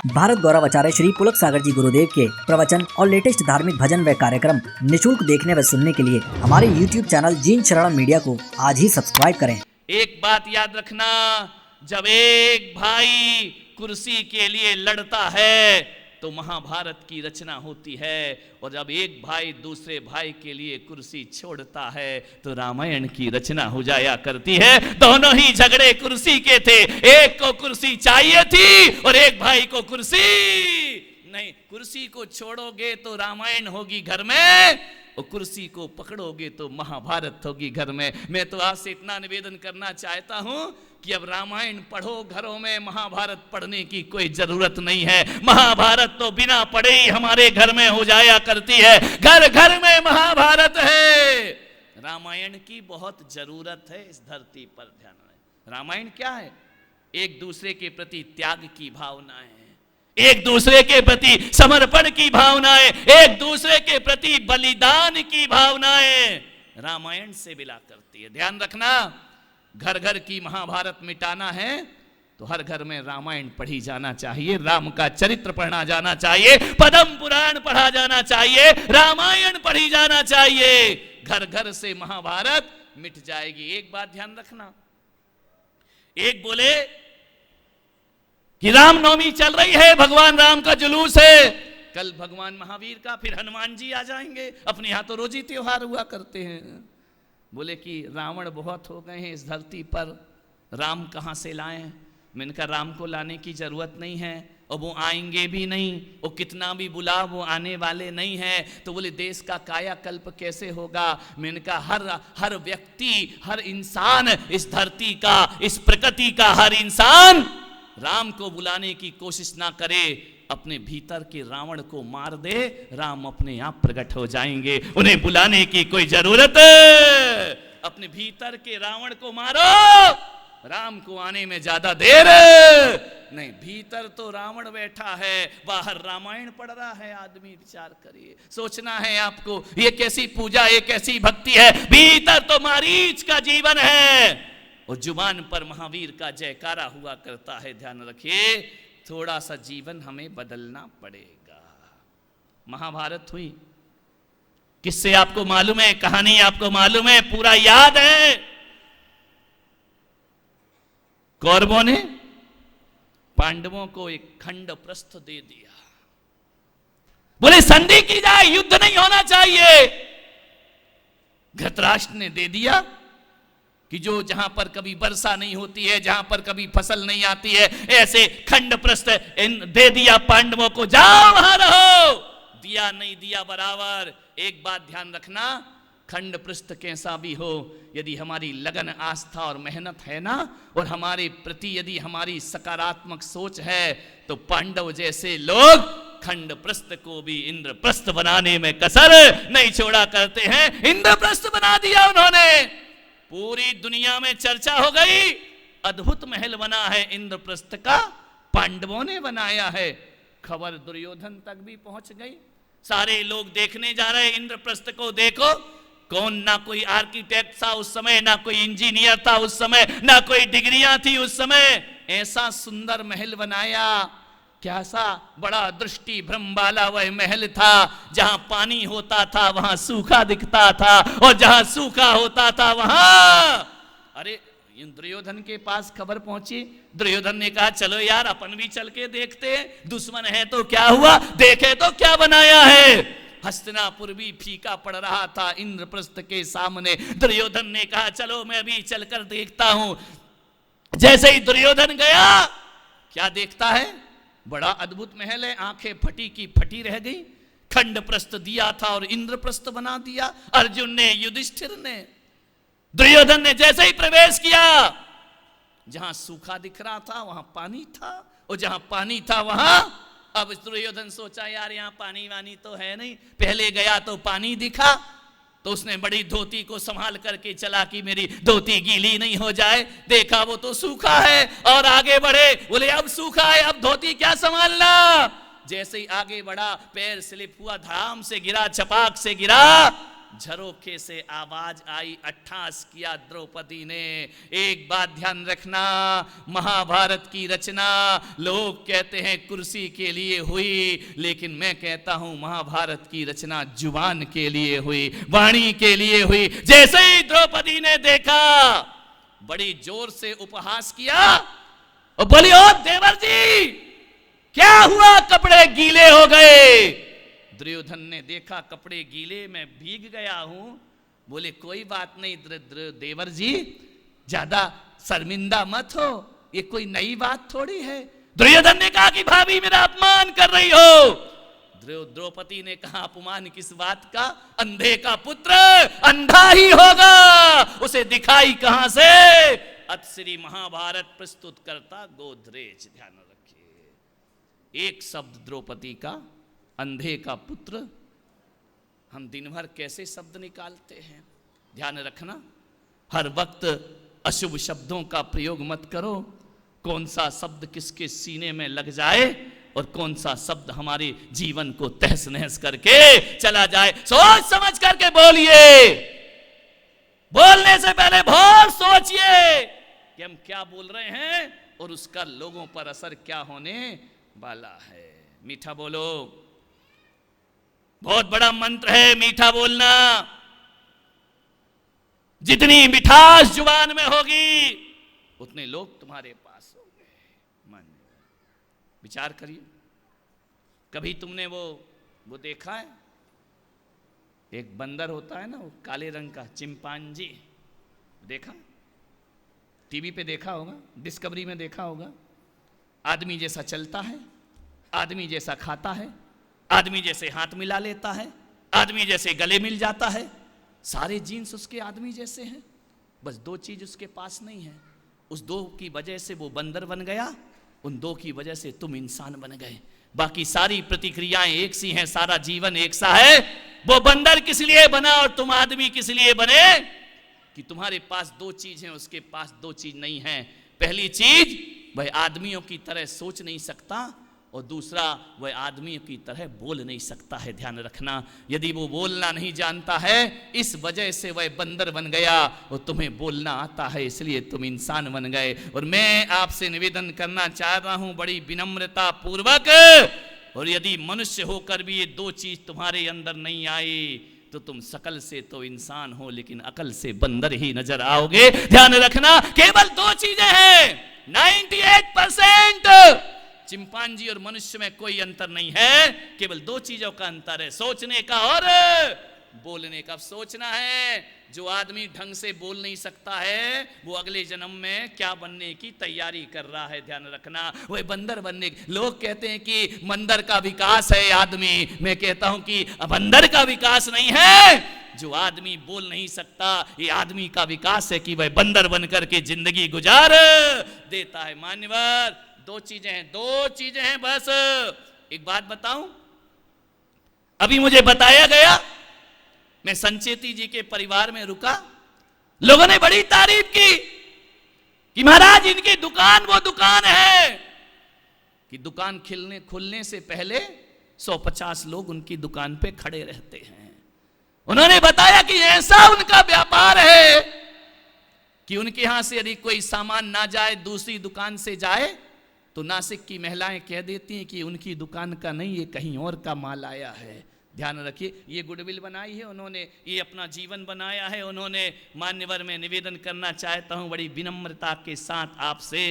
भारत गौरव आचार्य श्री पुलक सागर जी गुरुदेव के प्रवचन और लेटेस्ट धार्मिक भजन व कार्यक्रम निशुल्क देखने व सुनने के लिए हमारे YouTube चैनल जीन शरण मीडिया को आज ही सब्सक्राइब करें। एक बात याद रखना, जब एक भाई कुर्सी के लिए लड़ता है तो महाभारत की रचना होती है, और जब एक भाई दूसरे भाई के लिए कुर्सी छोड़ता है तो रामायण की रचना हो जाया करती है। दोनों ही झगड़े कुर्सी के थे, एक को कुर्सी चाहिए थी और एक भाई को कुर्सी नहीं। कुर्सी को छोड़ोगे तो रामायण होगी घर में, और कुर्सी को पकड़ोगे तो महाभारत होगी घर में। मैं तो आज से इतना निवेदन करना चाहता हूं कि अब रामायण पढ़ो घरों में, महाभारत पढ़ने की कोई जरूरत नहीं है। महाभारत तो बिना पढ़े ही हमारे घर में हो जाया करती है। घर घर में महाभारत है। रामायण की बहुत जरूरत है इस धरती पर। ध्यान रहे, रामायण क्या है? एक दूसरे के प्रति त्याग की भावनाएं, एक दूसरे के प्रति समर्पण की भावनाएं, एक दूसरे के प्रति बलिदान की भावनाएं रामायण से मिला करती है। ध्यान रखना, घर घर की महाभारत मिटाना है तो हर घर में रामायण पढ़ी जाना चाहिए, राम का चरित्र पढ़ना जाना चाहिए, पद्म पुराण पढ़ा जाना चाहिए, रामायण पढ़ी जाना चाहिए। घर घर से महाभारत मिट जाएगी। एक बात ध्यान रखना, एक बोले कि रामनवमी चल रही है, भगवान राम का जुलूस है, कल भगवान महावीर का, फिर हनुमान जी आ जाएंगे। अपने यहाँ तो रोज ही त्योहार हुआ करते हैं। बोले कि रावण बहुत हो गए हैं इस धरती पर, राम कहाँ से लाएं? मैंने कहा राम को लाने की जरूरत नहीं है, और वो आएंगे भी नहीं, वो कितना भी बुला वो आने वाले नहीं है। तो बोले देश का कायाकल्प कैसे होगा? मैंने कहा हर व्यक्ति, हर इंसान, इस धरती का, इस प्रकृति का हर इंसान राम को बुलाने की कोशिश ना करे, अपने भीतर के रावण को मार दे, राम अपने आप प्रकट हो जाएंगे। उन्हें बुलाने की कोई जरूरत है? अपने भीतर के रावण को मारो, राम को आने में ज्यादा देर नहीं। भीतर तो रावण बैठा है, बाहर रामायण पढ़ रहा है। आदमी विचार करिए, सोचना है आपको, ये कैसी पूजा, ये कैसी भक्ति है। भीतर तो मारीच का जीवन है और जुबान पर महावीर का जयकारा हुआ करता है। ध्यान रखिए, थोड़ा सा जीवन हमें बदलना पड़ेगा। महाभारत हुई, किससे आपको मालूम है? कहानी आपको मालूम है, पूरा याद है। कौरवों ने पांडवों को एक खंड प्रस्थ दे दिया। बोले संधि की जाए, युद्ध नहीं होना चाहिए। धृतराष्ट्र ने दे दिया कि जो जहां पर कभी वर्षा नहीं होती है, जहां पर कभी फसल नहीं आती है, ऐसे खंड प्रस्थ दे दिया पांडवों को, जाओ वहां रहो। दिया नहीं दिया बराबर। एक बात ध्यान रखना, खंड प्रस्थ कैसा भी हो, यदि हमारी लगन, आस्था और मेहनत है ना, और हमारे प्रति यदि हमारी सकारात्मक सोच है, तो पांडव जैसे लोग खंड प्रस्थ को भी इंद्रप्रस्थ बनाने में कसर नहीं छोड़ा करते हैं। इंद्रप्रस्थ बना दिया उन्होंने। पूरी दुनिया में चर्चा हो गई, अद्भुत महल बना है इंद्रप्रस्थ का, पांडवों ने बनाया है। खबर दुर्योधन तक भी पहुंच गई। सारे लोग देखने जा रहे इंद्रप्रस्थ को। देखो कौन, ना कोई आर्किटेक्ट था उस समय, ना कोई इंजीनियर था उस समय, ना कोई डिग्रियां थी उस समय। ऐसा सुंदर महल बनाया, कैसा बड़ा दृष्टि भ्रम वाला वह महल था। जहां पानी होता था वहां सूखा दिखता था, और जहां सूखा होता था वहां, अरे दुर्योधन के पास खबर पहुंची। दुर्योधन ने कहा चलो यार अपन भी चल के देखते हैं, दुश्मन है तो क्या हुआ, देखे तो क्या बनाया है। हस्तिनापुर भी फीका पड़ रहा था इंद्रप्रस्थ के सामने। दुर्योधन ने कहा चलो मैं भी चलकर देखता हूं। जैसे ही दुर्योधन गया, क्या देखता है? बड़ा अद्भुत महल है, आंखें फटी की फटी रह गई। खंड प्रस्थ दिया था और इंद्रप्रस्थ बना दिया अर्जुन ने, युधिष्ठिर ने। दुर्योधन ने जैसे ही प्रवेश किया, जहां सूखा दिख रहा था वहां पानी था, और जहां पानी था वहां, अब दुर्योधन सोचा यार यहाँ पानी वानी तो है नहीं। पहले गया तो पानी दिखा, तो उसने बड़ी धोती को संभाल करके चला कि मेरी धोती गीली नहीं हो जाए। देखा वो तो सूखा है, और आगे बढ़े, बोले अब सूखा है, अब धोती क्या संभालना। जैसे ही आगे बढ़ा, पैर स्लिप हुआ, धड़ाम से गिरा, चपाक से गिरा, झरोखे से आवाज आई, अट्ठास किया द्रौपदी ने। एक बात ध्यान रखना, महाभारत की रचना लोग कहते हैं कुर्सी के लिए हुई, लेकिन मैं कहता हूं महाभारत की रचना जुबान के लिए हुई, वाणी के लिए हुई। जैसे ही द्रौपदी ने देखा, बड़ी जोर से उपहास किया और बोली, ओ देवर जी क्या हुआ, कपड़े गीले हो गए। दुर्योधन ने देखा कपड़े गीले, मैं भीग गया हूं। बोले कोई बात नहीं देवर जी, ज्यादा शर्मिंदा मत हो, ये कोई नई बात थोड़ी है। दुर्योधन ने कहा कि भाभी मेरा अपमान कर रही हो। द्रौपदी ने कहा अपमान किस बात का, अंधे का पुत्र अंधा ही होगा, उसे दिखाई कहां से। अतश्री महाभारत प्रस्तुत करता गोदरेज। ध्यान रखिए, एक शब्द द्रौपदी का, अंधे का पुत्र। हम दिन भर कैसे शब्द निकालते हैं, ध्यान रखना। हर वक्त अशुभ शब्दों का प्रयोग मत करो। कौन सा शब्द किसके सीने में लग जाए और कौन सा शब्द हमारे जीवन को तहस नहस करके चला जाए, सोच समझ करके बोलिए। बोलने से पहले बहुत सोचिए कि हम क्या बोल रहे हैं और उसका लोगों पर असर क्या होने वाला है। मीठा बोलो, बहुत बड़ा मंत्र है मीठा बोलना। जितनी मिठास जुबान में होगी उतने लोग तुम्हारे पास होंगे। मान विचार करिए, कभी तुमने वो देखा है, एक बंदर होता है ना, वो काले रंग का चिंपांजी, देखा, टीवी पे देखा होगा, डिस्कवरी में देखा होगा। आदमी जैसा चलता है, आदमी जैसा खाता है, आदमी जैसे हाथ मिला लेता है, आदमी जैसे गले मिल जाता है, सारे जीन्स उसके आदमी जैसे हैं, बस दो चीज उसके पास नहीं है। उस दो की वजह से वो बंदर बन गया, उन दो की वजह से तुम इंसान बन गए। बाकी सारी प्रतिक्रियाएं एक सी हैं, सारा जीवन एक सा है। वो बंदर किस लिए बना और तुम आदमी किस लिए बने, कि तुम्हारे पास दो चीज हैं, उसके पास दो चीज नहीं है। पहली चीज, वह आदमियों की तरह सोच नहीं सकता, और दूसरा, वह आदमियों की तरह बोल नहीं सकता है। ध्यान रखना, यदि वो बोलना नहीं जानता है, इस वजह से वह बंदर बन गया, और तुम्हें बोलना आता है इसलिए तुम इंसान बन गए। और मैं आपसे निवेदन करना चाह रहा हूं बड़ी विनम्रता पूर्वक, और यदि मनुष्य होकर भी ये दो चीज तुम्हारे अंदर नहीं आई तो तुम शकल से तो इंसान हो लेकिन अकल से बंदर ही नजर आओगे। ध्यान रखना, केवल दो चीजें हैं, 98% चिंपांजी और मनुष्य में कोई अंतर नहीं है, केवल दो चीजों का अंतर है, सोचने का और बोलने का। सोचना है, जो आदमी ढंग से बोल नहीं सकता है वो अगले जन्म में क्या बनने की तैयारी कर रहा है। ध्यान रखना, वह बंदर बनने। लोग कहते हैं कि बंदर का विकास है आदमी, मैं कहता हूं कि बंदर का विकास नहीं है, जो आदमी बोल नहीं सकता, ये आदमी का विकास है कि वह बंदर बनकर के जिंदगी गुजार देता है। मान्यवर, दो चीजें हैं बस। एक बात बताऊं, अभी मुझे बताया गया, मैं संचेती जी के परिवार में रुका, लोगों ने बड़ी तारीफ की कि महाराज इनकी दुकान वो दुकान है कि दुकान खुलने से पहले 150 लोग उनकी दुकान पे खड़े रहते हैं। उन्होंने बताया कि ऐसा उनका व्यापार है कि उनके यहां से यदि कोई सामान ना जाए, दूसरी दुकान से जाए, तो नासिक की महिलाएं कह देती हैं कि उनकी दुकान का नहीं, ये कहीं और का माल आया है। ध्यान रखिए, ये गुडविल बनाई है उन्होंने, ये अपना जीवन बनाया है उन्होंने। मान्यवर, मैं निवेदन करना चाहता हूं बड़ी विनम्रता के साथ आपसे,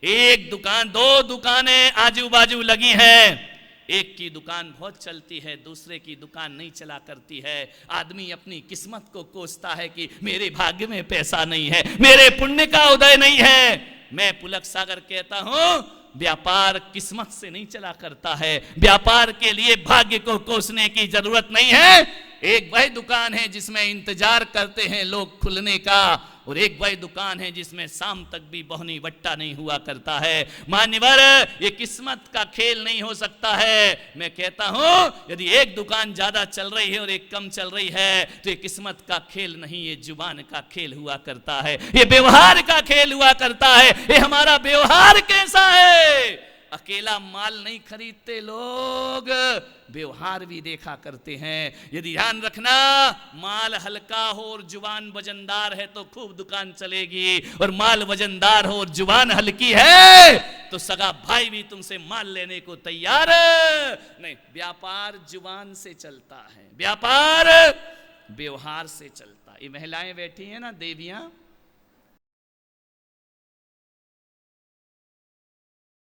एक दुकान, दो दुकानें आजू बाजू लगी हैं, एक की दुकान बहुत चलती है, दूसरे की दुकान नहीं चला करती है। आदमी अपनी किस्मत को कोसता है कि मेरे भाग्य में पैसा नहीं है, मेरे पुण्य का उदय नहीं है। मैं पुलक सागर कहता हूं, व्यापार किस्मत से नहीं चला करता है, व्यापार के लिए भाग्य को कोसने की जरूरत नहीं है। एक वह दुकान है जिसमें इंतजार करते हैं लोग खुलने का, और एक वह दुकान है जिसमें शाम तक भी बहुनी वट्टा नहीं हुआ करता है। मान्यवर, ये किस्मत का खेल नहीं हो सकता है। मैं कहता हूं, यदि एक दुकान ज्यादा चल रही है और एक कम चल रही है तो ये किस्मत का खेल नहीं, ये जुबान का खेल हुआ करता है, ये व्यवहार का खेल हुआ करता है। ये हमारा व्यवहार कैसा है, अकेला माल नहीं खरीदते लोग, व्यवहार भी देखा करते हैं। यदि ध्यान रखना, माल हल्का हो और जुबान वजनदार है तो खूब दुकान चलेगी, और माल वजनदार हो और जुबान हल्की है तो सगा भाई भी तुमसे माल लेने को तैयार नहीं। व्यापार जुबान से चलता है, व्यापार व्यवहार से चलता है। ये महिलाएं बैठी हैं ना, देवियां,